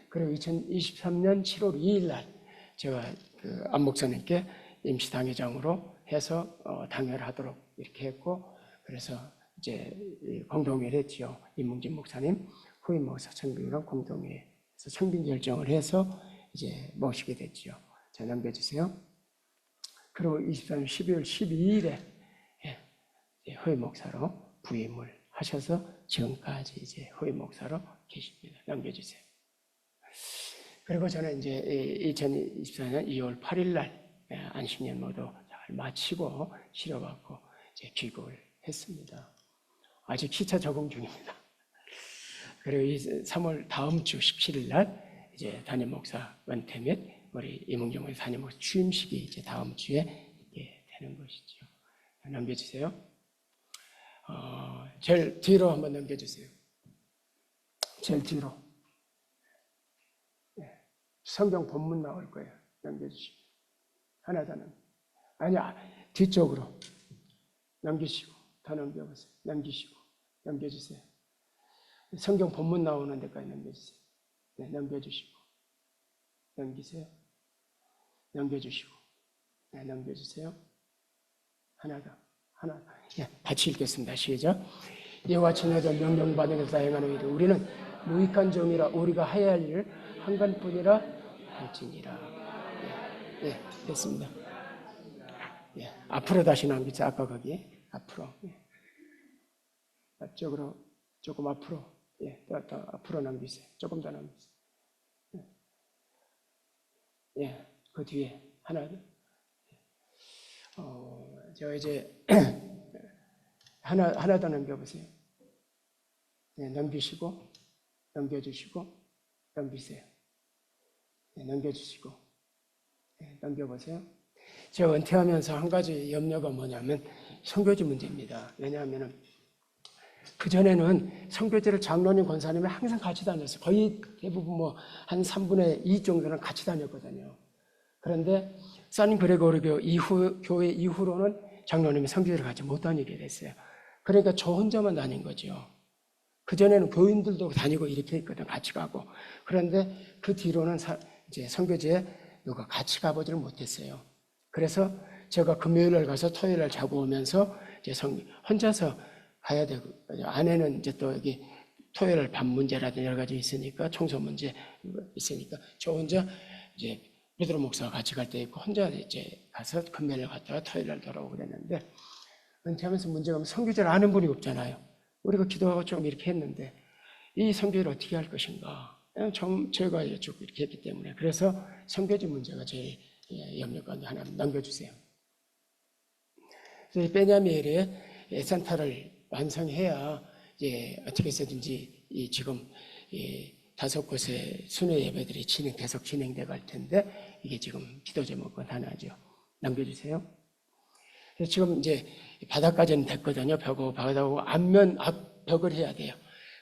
그리고 2023년 7월 2일 날 제가 그 안 목사님께 임시 당회장으로 해서 당회하도록 이렇게 했고, 그래서 이제 공동회를 했지요. 임문진 목사님, 후임 목사 청빙이랑 공동회에서 청빙 결정을 해서 이제 모시게 됐지요. 자, 넘겨주세요. 그리고 23년 12월 12일에 후임 목사로 부임을 하셔서 지금까지 이제 후임 목사로 계십니다. 넘겨주세요. 그리고 저는 이제 2024년 2월 8일 날 안식년 모두 잘 마치고 치료받고 이제 귀국을 했습니다. 아직 시차 적응 중입니다. 그리고 3월 다음 주 17일 날 이제 담임 목사 은퇴 및 우리 이문경 담임 목사 취임식이 이제 다음 주에 있게 되는 것이죠. 넘겨주세요. 제일 뒤로 한번 넘겨주세요. 제일 뒤로. 성경 본문 나올 거예요. 넘겨주시고. 하나 더 아니야, 뒤쪽으로 넘기시고, 더 넘겨보세요. 넘기시고, 넘겨주세요. 성경 본문 나오는 데까지 넘겨주세요. 네, 넘겨주시고, 넘기세요. 넘겨주시고, 네, 넘겨주세요. 하나 더, 하나 더. 예, 같이 읽겠습니다. 시작. 이와 친하여 명령받은 것을 행하는 일을 우리는 무익한 종이라 우리가 해야 할 일을 한간뿐이라 할지니라. 예, 됐습니다. 예, 앞으로 다시 남기자. 아까 거기 앞으로. 예. 앞쪽으로 조금 앞으로. 예, 더 앞으로 남기세요. 조금 더 남기세요. 예, 그 뒤에 하나 더. 저 이제 하나 더 넘겨보세요. 네, 넘기시고, 넘겨주시고, 넘기세요. 네, 넘겨주시고, 네, 넘겨보세요. 제가 은퇴하면서 한 가지 염려가 뭐냐면 선교지 문제입니다. 왜냐하면 그전에는 선교지를 장로님, 권사님이 항상 같이 다녔어요. 거의 대부분 뭐 한 3분의 2 정도는 같이 다녔거든요. 그런데 산 그레고리 교회 이후로는 장로님이 선교지를 같이 못 다니게 됐어요. 그러니까 저 혼자만 다닌 거죠. 그전에는 교인들도 다니고 이렇게 했거든, 같이 가고. 그런데 그 뒤로는 이제 선교지에 누가 같이 가보지를 못했어요. 그래서 제가 금요일날 가서 토요일날 자고 오면서 이제 혼자서 가야 되고, 아내는 이제 또 여기 토요일 밤 문제라든지 여러 가지 있으니까, 청소 문제 있으니까, 저 혼자 이제 베드로 목사가 같이 갈 때 있고, 혼자 이제 가서 금요일 갔다가 토요일날 돌아오고 그랬는데, 은퇴하면서 문제가 선교제를 아는 분이 없잖아요. 우리가 기도하고 좀 이렇게 했는데, 이 선교를 어떻게 할 것인가? 제가 쭉 이렇게 했기 때문에. 그래서 선교지 문제가 제일 염려 가운데 하나 넘겨주세요. 그래서 베냐미엘의 센터를 완성해야 어떻게 해서든지 지금 5곳의 순회 예배들이 계속 진행돼 갈 텐데, 이게 지금 기도 제목은 하나죠. 넘겨주세요. 그래서 지금 이제 바닥까지는 됐거든요. 벽하고 앞면 앞벽을 해야 돼요.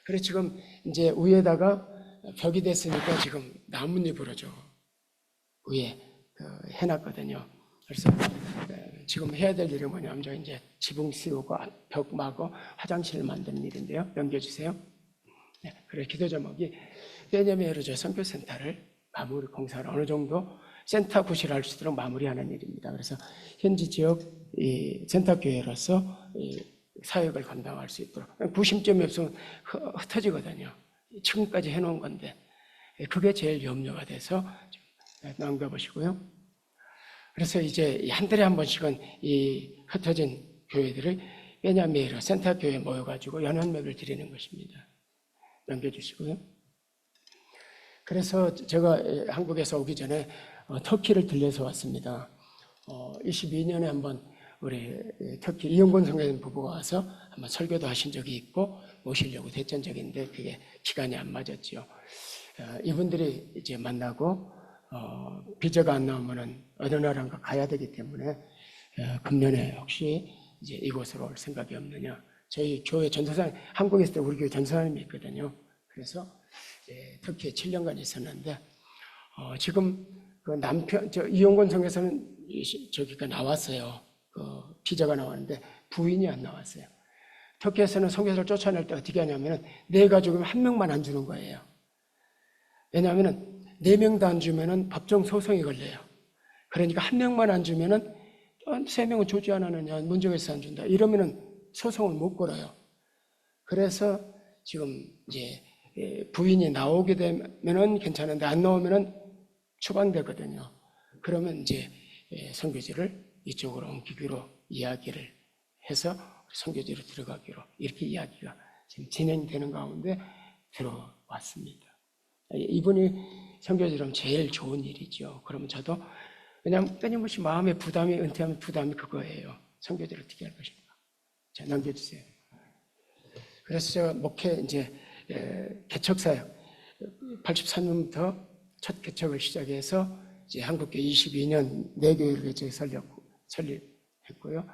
그래서 지금 이제 위에다가 벽이 됐으니까 지금 나뭇잎으로 위에 해놨거든요. 그래서 지금 해야 될 일은 뭐냐면 이제 지붕 씌우고 벽 마고 화장실을 만드는 일인데요. 넘겨주세요. 네, 그래 기도 제목이 베냐미엘 선교센터를 마무리 공사를 어느 정도 센터 구실할 수 있도록 마무리하는 일입니다. 그래서 현지 지역 센터 교회로서 사역을 감당할 수 있도록, 구심점이 없으면 흩어지거든요. 지금까지 해놓은 건데 그게 제일 염려가 돼서 넘겨보시고요. 그래서 이제 한 달에 한 번씩은 이 흩어진 교회들을 베냐미엘 센터 교회에 모여가지고 연합예배를 드리는 것입니다. 넘겨주시고요. 그래서 제가 한국에서 오기 전에 터키를 들려서 왔습니다. 22년에 한번 우리 터키 이영곤 선교사님 부부가 와서 한번 설교도 하신 적이 있고 모시려고 됐던 적이 있는데 그게 기간이 안 맞았죠. 이분들이 이제 만나고 비자가 안 나오면은 어느 나라인가 가야 되기 때문에 금년에 혹시 이제 이곳으로 올 생각이 없느냐. 저희 교회 전도사님, 한국에 있을 때 우리 교회 전도사님이 있거든요. 그래서 터키에 7년간 있었는데 지금 그 남편 이용건 선교사는 저기가 나왔어요. 그 비자가 나왔는데 부인이 안 나왔어요. 터키에서는 선교사를 쫓아낼 때 어떻게 하냐면은 네 가족이면 한 명만 안 주는 거예요. 왜냐하면은 네 명도 안 주면은 법정 소송이 걸려요. 그러니까 한 명만 안 주면은 세 명은 주지 않았느냐, 문제가 있어 안 준다. 이러면은 소송을 못 걸어요. 그래서 지금 이제 부인이 나오게 되면은 괜찮은데 안 나오면은 추방되거든요. 그러면 이제 선교지를 이쪽으로 옮기기로 이야기를 해서 선교지로 들어가기로 이렇게 이야기가 지금 진행되는 가운데 들어왔습니다. 이분이 선교지로 제일 좋은 일이죠. 그러면 저도 그냥 끊임없이 마음의 부담이 은퇴하면 부담이 그거예요. 선교지를 어떻게 할 것인가. 자, 넘겨주세요. 그래서 제가 목회 이제 개척사역 83년부터 첫 개척을 시작해서 이제 한국교 22년 네 교회를 개척 설립했고요.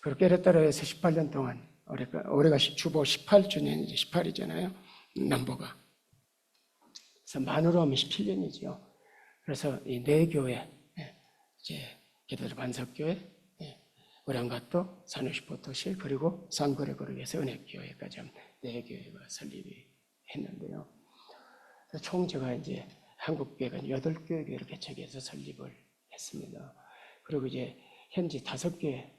그리고 깨르따라에서 18년 동안 올해가 주보 18주년 이제 18이잖아요. 남보가. 그래서 만으로 하면 17년이죠. 그래서 이 네 교회 이제 게르따라 반석교회, 오랑가토, 산호시포토실 그리고 상거래거리에서 은혜교회까지 네 교회가 설립이 했는데요. 총 제가 이제 한국교회가 8교회를 개척해서 설립을 했습니다. 그리고 이제 현지 5개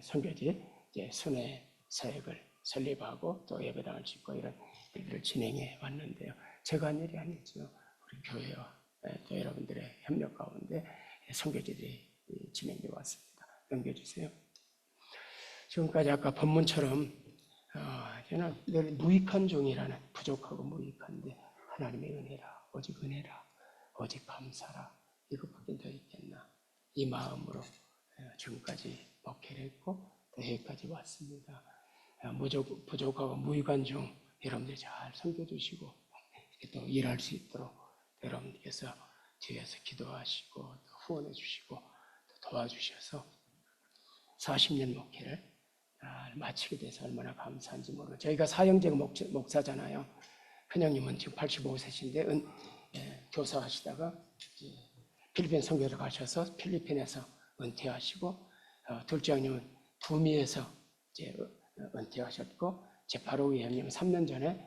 선교지 이제 순회 사역을 설립하고 또 예배당을 짓고 이런 일들을 진행해 왔는데요. 제가 한 일이 아니죠. 우리 교회와 또 여러분들의 협력 가운데 선교지들이 진행되어 왔습니다. 넘겨주세요. 지금까지 아까 본문처럼 저는 늘 무익한 종이라는 부족하고 무익한데 하나님의 은혜라 오직 은혜라 오직 감사라 이것밖에 더 있겠나 이 마음으로 지금까지 목회를 했고 또 여기까지 왔습니다. 부족하고 무익한 종 여러분들이 잘 섬겨주시고 또 일할 수 있도록 여러분께서 뒤에서 기도하시고 또 후원해 주시고 또 도와주셔서 40년 목회를 마치게 돼서 얼마나 감사한지 모르고 저희가 사형제가 목사잖아요. 큰형님은 지금 85세신데 교사하시다가 필리핀 선교를 가셔서 필리핀에서 은퇴하시고 둘째 형님은 두미에서 이제 은퇴하셨고 제 바로 위에 형님은 3년 전에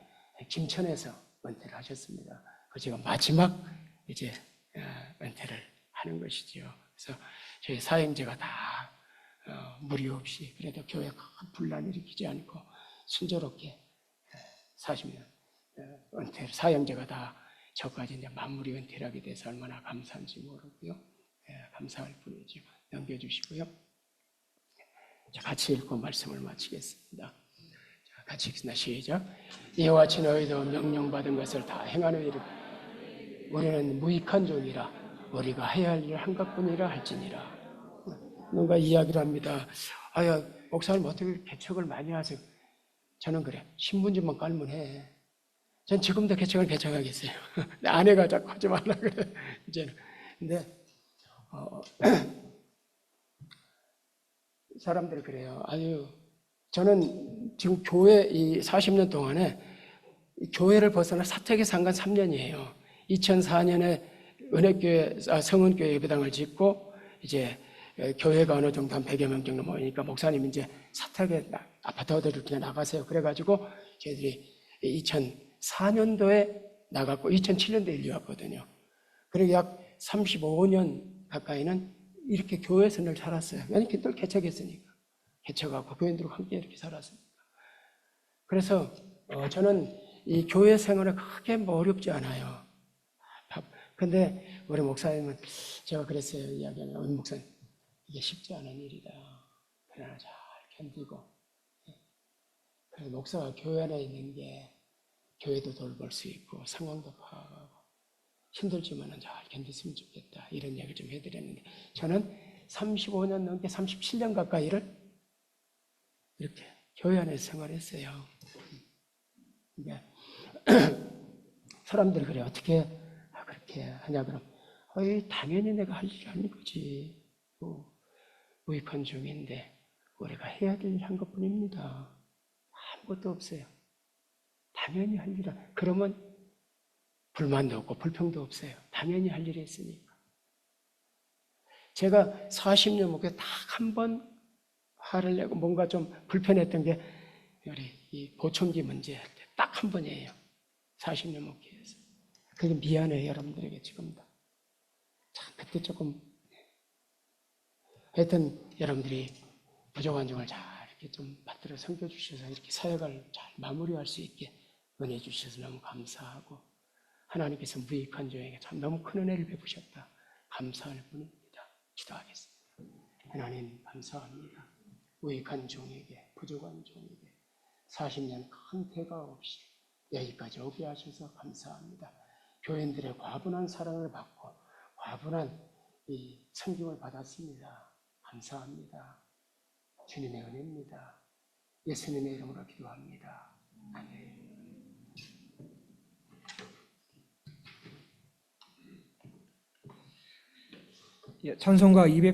김천에서 은퇴를 하셨습니다. 그 제가 마지막 이제 은퇴를 하는 것이지요. 그래서 저희 사형제가 다 무리 없이 그래도 교회 큰 분란 일으키지 않고 순조롭게 40년 은퇴 사형제가 다 저까지 이제 마무리 은퇴를 하게 돼서 얼마나 감사한지 모르고요. 감사할 뿐이죠. 넘겨주시고요. 자, 같이 읽고 말씀을 마치겠습니다. 자, 같이 읽습니다. 시작. 이와 같이 너희도 명령받은 것을 다 행하는 일을 우리는 무익한 종이라 우리가 해야 할 일 한 것뿐이라 할지니라. 뭔가 이야기를 합니다. 아야 목사님 어떻게 개척을 많이 하세요? 저는 그래 신문지만 깔면 해. 전 지금도 개척을 개척하겠어요. 아내가 자꾸 하지 말라 그래 이제는. 근데 사람들이 그래요. 아유 저는 지금 교회 이 40년 동안에 교회를 벗어나 사택에 산건 3년이에요. 2004년에 은혜교회 성은교회 예배당을 짓고 이제 교회가 어느 정도 한 100여 명 정도 모이니까 목사님 이제 사택에 아파트 어디로 그냥 나가세요. 그래가지고 저희들이 2004년도에 나갔고 2007년도에 일리 왔거든요. 그리고 약 35년 가까이는 이렇게 교회에서 늘 살았어요. 왜냐면 늘 개척했으니까. 개척하고 교인들과 함께 이렇게 살았으니까. 그래서 저는 이 교회 생활은 크게 뭐 어렵지 않아요. 근데 우리 목사님은 제가 그랬어요. 이야기하면 우리 목사님 이게 쉽지 않은 일이다. 그러나 잘 견디고 그래서 목사가 교회 안에 있는 게 교회도 돌볼 수 있고 상황도 파악하고 힘들지만은 잘 견뎠으면 좋겠다. 이런 이야기를 좀 해드렸는데 저는 35년 넘게 37년 가까이를 이렇게 교회 안에서 생활했어요. 근데 사람들이 그래 어떻게 그렇게 하냐 그럼 당연히 내가 할 일이 아닌 거지. 무익한 종인데 우리가 해야 될 일 한 것뿐입니다. 아무것도 없어요. 당연히 할 일은 그러면 불만도 없고 불평도 없어요. 당연히 할 일이 있으니까. 제가 40년 목에 딱 한 번 화를 내고 뭔가 좀 불편했던 게 우리 이 보청기 문제 할 때 딱 한 번이에요. 40년 목회에서. 그게 미안해요, 여러분들에게 지금도. 참, 그때 조금, 하여튼 여러분들이 부족한 중을 잘 이렇게 좀 받들어 섬겨주셔서 이렇게 사역을 잘 마무리할 수 있게 은혜 주셔서 너무 감사하고, 하나님께서 무익한 종에게 참 너무 큰 은혜를 베푸셨다. 감사할 뿐입니다. 기도하겠습니다. 하나님 감사합니다. 무익한 종에게, 부족한 종에게 40년 큰 대가 없이 여기까지 오게 하셔서 감사합니다. 교인들의 과분한 사랑을 받고 과분한 이 섬김을 받았습니다. 감사합니다. 주님의 은혜입니다. 예수님의 이름으로 기도합니다. 아멘. 예, 찬송가 200